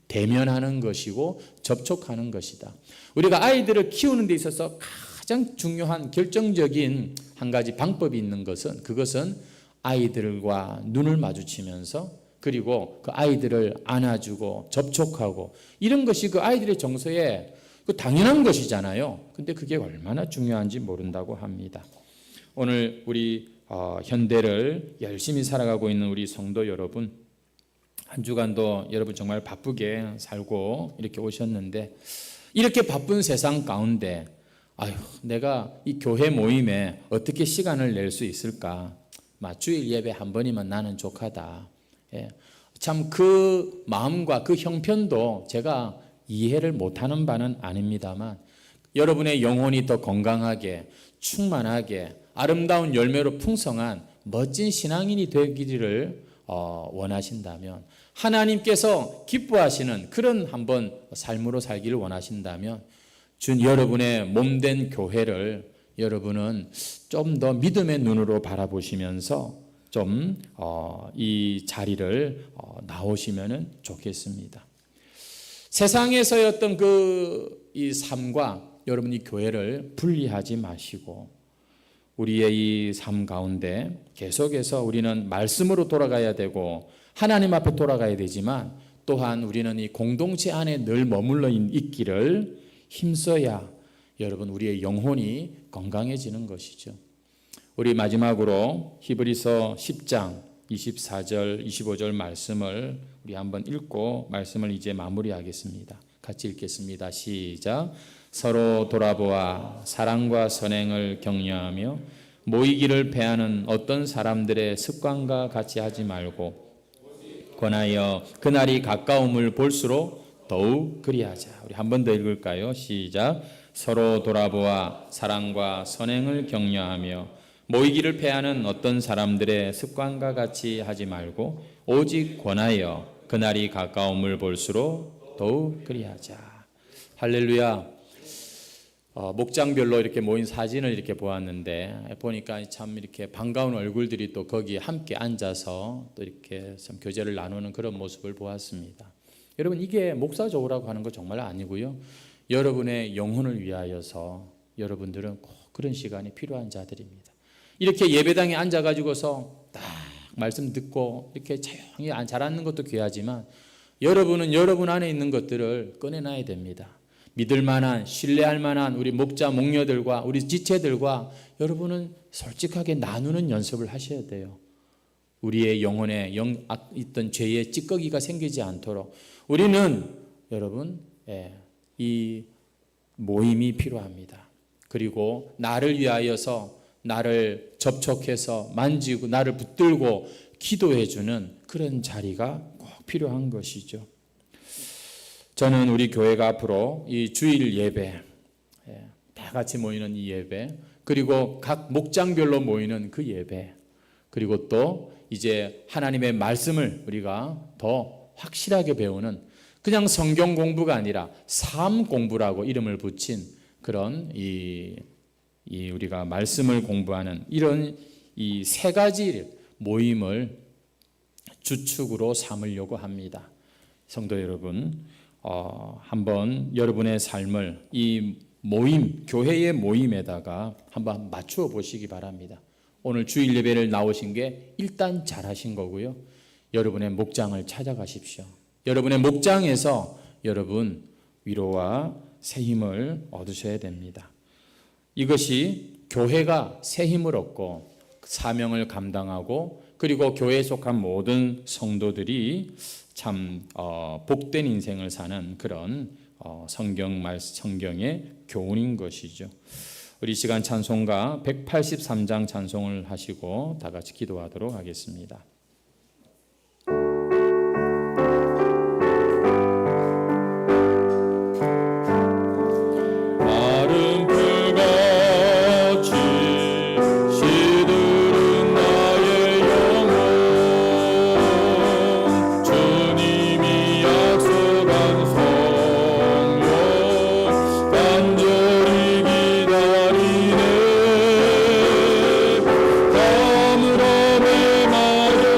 대면하는 것이고 접촉하는 것이다. 우리가 아이들을 키우는 데 있어서 가장 중요한 결정적인 한 가지 방법이 있는 것은 그것은 아이들과 눈을 마주치면서 그리고 그 아이들을 안아주고 접촉하고 이런 것이 그 아이들의 정서에 당연한 것이잖아요. 근데 그게 얼마나 중요한지 모른다고 합니다. 오늘 우리 현대를 열심히 살아가고 있는 우리 성도 여러분, 한 주간도 여러분 정말 바쁘게 살고 이렇게 오셨는데 이렇게 바쁜 세상 가운데 아유, 내가 이 교회 모임에 어떻게 시간을 낼 수 있을까? 주일 예배 한 번이면 나는 족하다. 예. 참 그 마음과 그 형편도 제가 이해를 못하는 바는 아닙니다만, 여러분의 영혼이 더 건강하게, 충만하게, 아름다운 열매로 풍성한 멋진 신앙인이 되기를 원하신다면, 하나님께서 기뻐하시는 그런 한번 삶으로 살기를 원하신다면, 여러분의 몸된 교회를 여러분은 좀 더 믿음의 눈으로 바라보시면서 좀 이 자리를 나오시면 좋겠습니다. 세상에서의 어떤 이 삶과 여러분이 교회를 분리하지 마시고, 우리의 이 삶 가운데 계속해서 우리는 말씀으로 돌아가야 되고 하나님 앞에 돌아가야 되지만, 또한 우리는 이 공동체 안에 늘 머물러 있기를 힘써야 여러분 우리의 영혼이 건강해지는 것이죠. 우리 마지막으로 히브리서 10장 24절 25절 말씀을 우리 한번 읽고 말씀을 이제 마무리하겠습니다. 같이 읽겠습니다. 시작. 서로 돌아보아 사랑과 선행을 격려하며 모이기를 패하는 어떤 사람들의 습관과 같이 하지 말고 권하여 그날이 가까움을 볼수록 더욱 그리하자. 우리 한 번 더 읽을까요? 시작. 서로 돌아보아 사랑과 선행을 격려하며 모이기를 패하는 어떤 사람들의 습관과 같이 하지 말고 오직 권하여 그날이 가까움을 볼수록 더욱 그리하자. 할렐루야. 목장별로 이렇게 모인 사진을 이렇게 보았는데, 보니까 참 이렇게 반가운 얼굴들이 또 거기에 함께 앉아서 또 이렇게 참 교제를 나누는 그런 모습을 보았습니다. 여러분, 이게 목사 좋으라고 하는 거 정말 아니고요. 여러분의 영혼을 위하여서 여러분들은 꼭 그런 시간이 필요한 자들입니다. 이렇게 예배당에 앉아가지고서 딱 말씀 듣고 이렇게 조용히 잘 앉는 것도 귀하지만, 여러분은 여러분 안에 있는 것들을 꺼내놔야 됩니다. 믿을 만한, 신뢰할 만한 우리 목자, 목녀들과 우리 지체들과 여러분은 솔직하게 나누는 연습을 하셔야 돼요. 우리의 영혼에 있던 죄의 찌꺼기가 생기지 않도록 우리는 여러분 이 모임이 필요합니다. 그리고 나를 위하여서 나를 접촉해서 만지고 나를 붙들고 기도해 주는 그런 자리가 꼭 필요한 것이죠. 저는 우리 교회가 앞으로 이 주일 예배, 다 같이 모이는 이 예배, 그리고 각 목장별로 모이는 그 예배, 그리고 또 이제 하나님의 말씀을 우리가 더 확실하게 배우는, 그냥 성경 공부가 아니라 삶 공부라고 이름을 붙인 그런 우리가 말씀을 공부하는 이런 이 세 가지 모임을 주축으로 삼으려고 합니다. 성도 여러분, 한번 여러분의 삶을 이 모임, 교회의 모임에다가 한번 맞추어 보시기 바랍니다. 오늘 주일 예배를 나오신 게 일단 잘하신 거고요. 여러분의 목장을 찾아가십시오. 여러분의 목장에서 여러분 위로와 새 힘을 얻으셔야 됩니다. 이것이 교회가 새 힘을 얻고 사명을 감당하고, 그리고 교회에 속한 모든 성도들이 참 복된 인생을 사는 그런 성경의 교훈인 것이죠. 우리 시간 찬송가 183장 찬송을 하시고 다 같이 기도하도록 하겠습니다. 마음으로 내 마음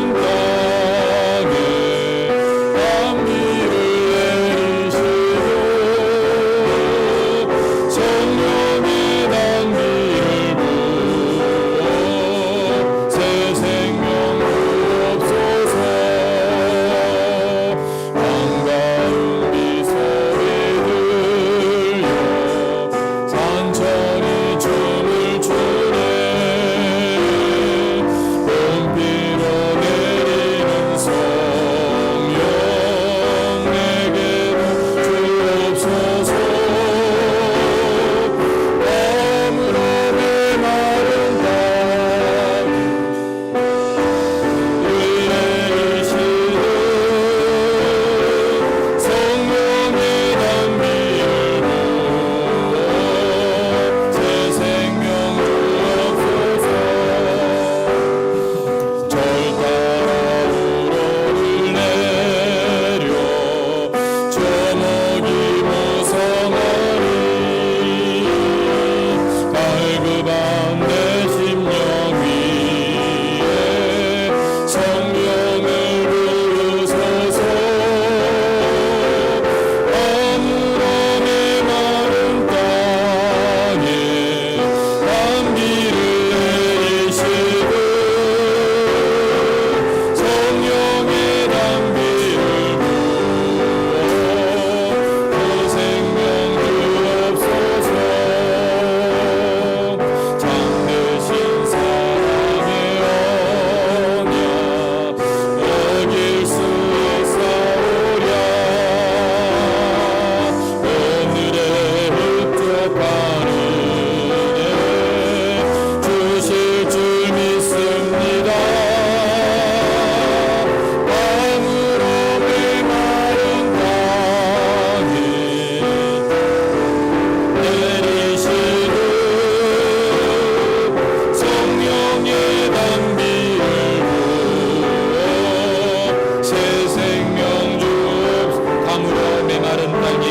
메마른 땅에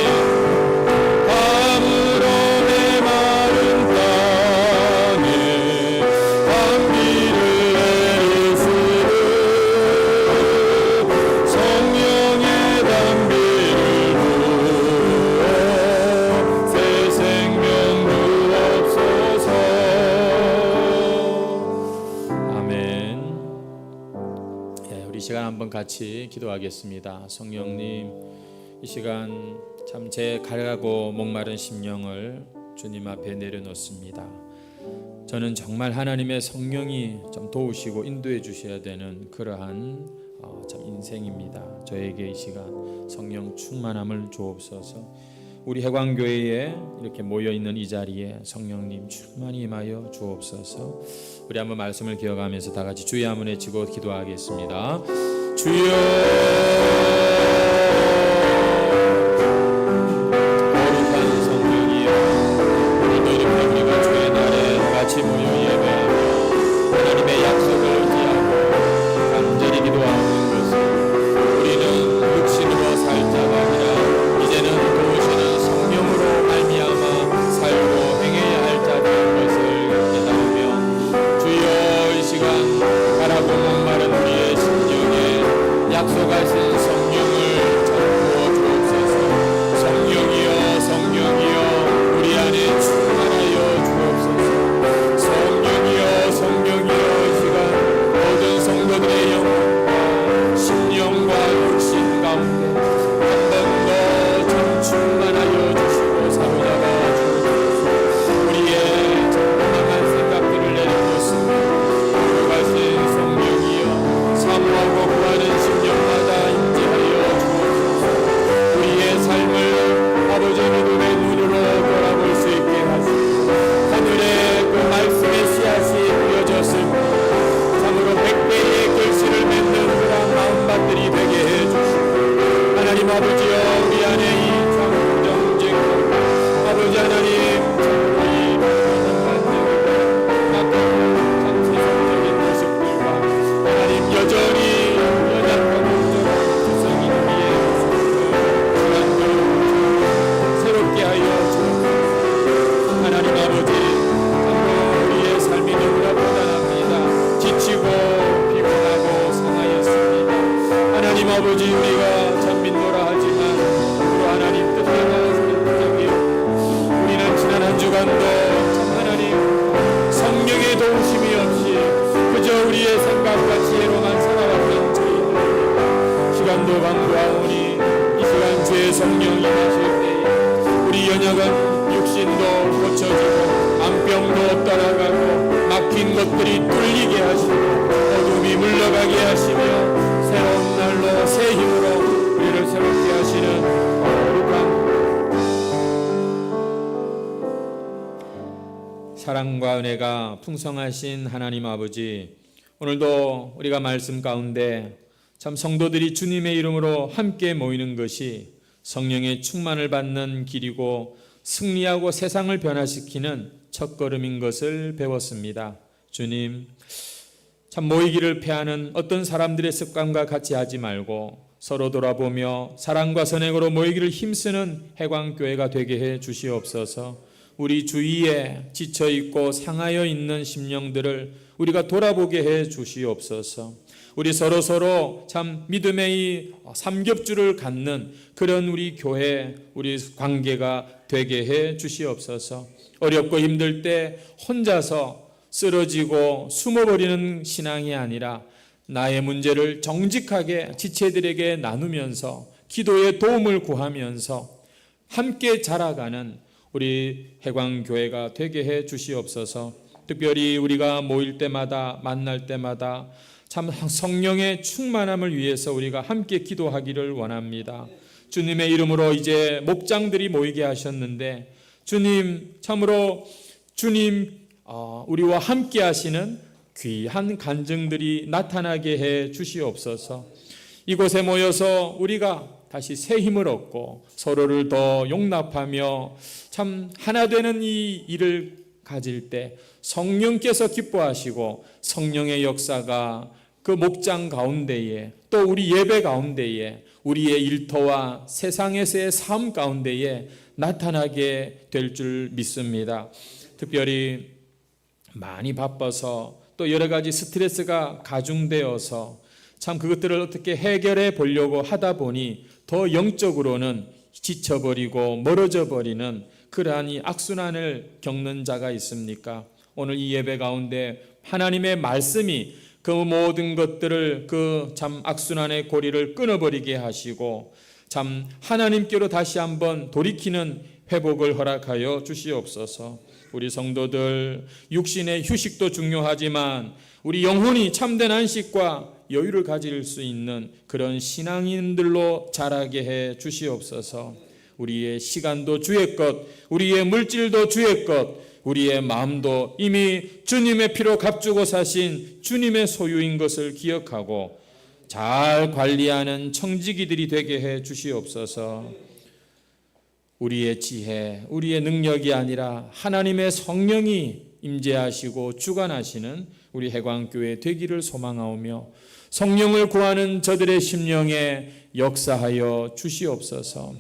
밤으로 메마른 땅에 단비를 내리시는 성령의 단비를 부어 새 생명 주옵소서. 아멘. 우리 시간 한번 같이 기도하겠습니다. 성령님, 이 시간 참 제 가라고 목마른 심령을 주님 앞에 내려놓습니다. 저는 정말 하나님의 성령이 좀 도우시고 인도해 주셔야 되는 그러한 참 인생입니다. 저에게 이 시간 성령 충만함을 주옵소서. 우리 해광교회에 이렇게 모여있는 이 자리에 성령님 충만히 임하여 주옵소서. 우리 한번 말씀을 기억하면서 다 같이 주의 한번 외치고 기도하겠습니다. 주여, 거룩한 성령이여, 오늘도 이렇게 우리가 주의 날에 같이 모여 예배하며 하나님의 약속을 의지하고 간절히 기도하는 것은 우리는 육신으로 살 자가 아니라 이제는 도우시는 성령으로 말미암아 살고 행해야 할 자들인 것을 깨달으며, 주여 이 시간 가라고 목마른 우리의 심령에 약속하신 성령을 전부어 주옵소서. 성령이여, 성령이여, 우리 안에 충만하여 주옵소서. 성령이여, 성령이여, 이 시간 모든 성도들의 영혼과 심령과 육신 가운데 한 번 더 참 충만하여 주시고 사로잡아 주옵소서. 우리의 정당한 생각들을 내려놓습니다. 거룩하신 성령이여, 사모하고 구하는 심령마다 임재하여 주옵소서. 우리의 삶을 아버지 믿음의 눈으로 돌아볼 수 있게 하시고 하늘에 그 말씀의 씨앗이 뿌려졌을 때 참으로 백배의 결실을 맺는 그런 마음밭들이 되게 해주시고, 하나님 아버지여, 우리 안에 이 정정직 아버지 하나님 참으로 이 반영과 참 세상적인 모습들과 하나님 여전히 연약하고 부정한 우리의 모습을 새롭게 하여 주옵소서. 하나님 아버지, 참으로 우리의 삶이 너무나 고단합니다. 지치고 피곤하고 상하였습니다. 하나님 아버지, 우리가 참 믿노라 하지만 또 하나님 뜻대로 적이 우리는 지난 한 주간도 참 하나님 성령의 도우심이 없이 그저 우리의 생각과 지혜로만 살아왔던 저희들, 시간도 방구하오니 이 시간 주의 성령이 하실 때에 우리 연약한 육신도 고쳐지고 암병도 떠나가고 막힌 것들이 뚫리게 하시고 어둠이 물러가게 하시며 새로운 날로 새 힘으로 우리를 새롭게 하시는 거룩한 사랑과 은혜가 풍성하신 하나님 아버지, 오늘도 우리가 말씀 가운데 참 성도들이 주님의 이름으로 함께 모이는 것이 성령의 충만을 받는 길이고 승리하고 세상을 변화시키는 첫걸음인 것을 배웠습니다. 주님, 참 모이기를 패하는 어떤 사람들의 습관과 같이 하지 말고 서로 돌아보며 사랑과 선행으로 모이기를 힘쓰는 해광교회가 되게 해 주시옵소서. 우리 주위에 지쳐있고 상하여 있는 심령들을 우리가 돌아보게 해 주시옵소서. 우리 서로 참 믿음의 이 삼겹줄을 갖는 그런 우리 교회, 우리 관계가 되게 해 주시옵소서. 어렵고 힘들 때 혼자서 쓰러지고 숨어버리는 신앙이 아니라 나의 문제를 정직하게 지체들에게 나누면서 기도의 도움을 구하면서 함께 자라가는 우리 해광교회가 되게 해 주시옵소서. 특별히 우리가 모일 때마다 만날 때마다 참 성령의 충만함을 위해서 우리가 함께 기도하기를 원합니다. 주님의 이름으로 이제 목장들이 모이게 하셨는데 주님, 참으로 주님 우리와 함께 하시는 귀한 간증들이 나타나게 해 주시옵소서. 이곳에 모여서 우리가 다시 새 힘을 얻고 서로를 더 용납하며 참 하나 되는 이 일을 가질 때 성령께서 기뻐하시고 성령의 역사가 그 목장 가운데에 또 우리 예배 가운데에 우리의 일터와 세상에서의 삶 가운데에 나타나게 될 줄 믿습니다. 특별히 많이 바빠서 또 여러 가지 스트레스가 가중되어서 참 그것들을 어떻게 해결해 보려고 하다 보니 더 영적으로는 지쳐버리고 멀어져 버리는 그러한 이 악순환을 겪는 자가 있습니까? 오늘 이 예배 가운데 하나님의 말씀이 그 모든 것들을 그 참 악순환의 고리를 끊어버리게 하시고 참 하나님께로 다시 한번 돌이키는 회복을 허락하여 주시옵소서. 우리 성도들 육신의 휴식도 중요하지만 우리 영혼이 참된 안식과 여유를 가질 수 있는 그런 신앙인들로 자라게 해 주시옵소서. 우리의 시간도 주의 것, 우리의 물질도 주의 것, 우리의 마음도 이미 주님의 피로 값주고 사신 주님의 소유인 것을 기억하고 잘 관리하는 청지기들이 되게 해 주시옵소서. 우리의 지혜, 우리의 능력이 아니라 하나님의 성령이 임재하시고 주관하시는 우리 해광교회 되기를 소망하오며 성령을 구하는 저들의 심령에 역사하여 주시옵소서.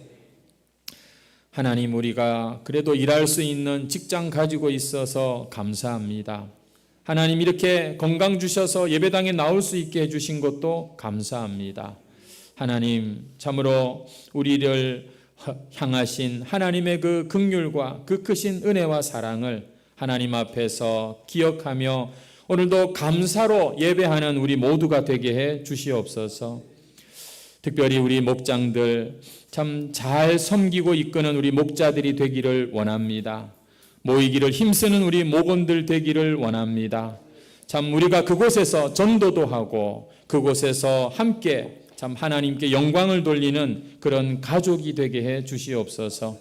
하나님, 우리가 그래도 일할 수 있는 직장 가지고 있어서 감사합니다. 하나님, 이렇게 건강 주셔서 예배당에 나올 수 있게 해주신 것도 감사합니다. 하나님, 참으로 우리를 향하신 하나님의 그 긍휼과 그 크신 은혜와 사랑을 하나님 앞에서 기억하며 오늘도 감사로 예배하는 우리 모두가 되게 해 주시옵소서. 특별히 우리 목장들 참 잘 섬기고 이끄는 우리 목자들이 되기를 원합니다. 모이기를 힘쓰는 우리 목원들 되기를 원합니다. 참 우리가 그곳에서 전도도 하고 그곳에서 함께 참 하나님께 영광을 돌리는 그런 가족이 되게 해 주시옵소서.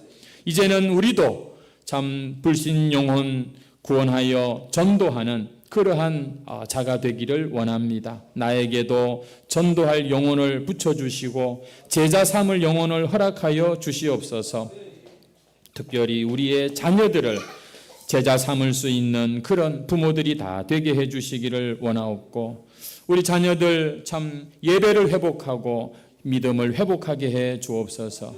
이제는 우리도 참 불신 영혼 구원하여 전도하는 그러한 자가 되기를 원합니다. 나에게도 전도할 영혼을 붙여주시고 제자 삼을 영혼을 허락하여 주시옵소서. 특별히 우리의 자녀들을 제자 삼을 수 있는 그런 부모들이 다 되게 해주시기를 원하옵고 우리 자녀들 참 예배를 회복하고 믿음을 회복하게 해 주옵소서.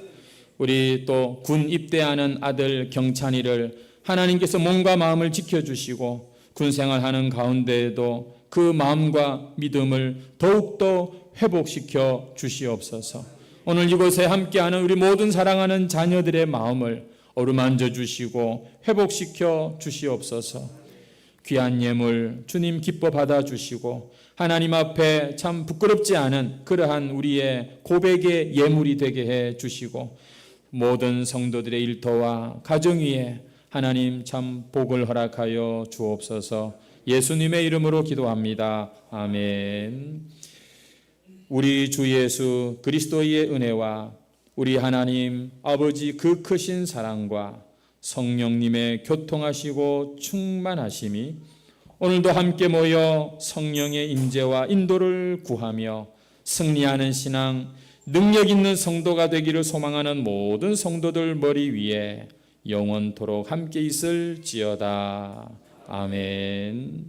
우리 또 군 입대하는 아들 경찬이를 하나님께서 몸과 마음을 지켜주시고 군 생활하는 가운데에도 그 마음과 믿음을 더욱더 회복시켜 주시옵소서. 오늘 이곳에 함께하는 우리 모든 사랑하는 자녀들의 마음을 어루만져 주시고 회복시켜 주시옵소서. 귀한 예물 주님 기뻐 받아 주시고 하나님 앞에 참 부끄럽지 않은 그러한 우리의 고백의 예물이 되게 해 주시고 모든 성도들의 일터와 가정 위에 하나님 참 복을 허락하여 주옵소서. 예수님의 이름으로 기도합니다. 아멘. 우리 주 예수 그리스도의 은혜와 우리 하나님 아버지 그 크신 사랑과 성령님의 교통하시고 충만하심이 오늘도 함께 모여 성령의 임재와 인도를 구하며 승리하는 신앙, 능력 있는 성도가 되기를 소망하는 모든 성도들 머리 위에 영원토록 함께 있을지어다. 아멘.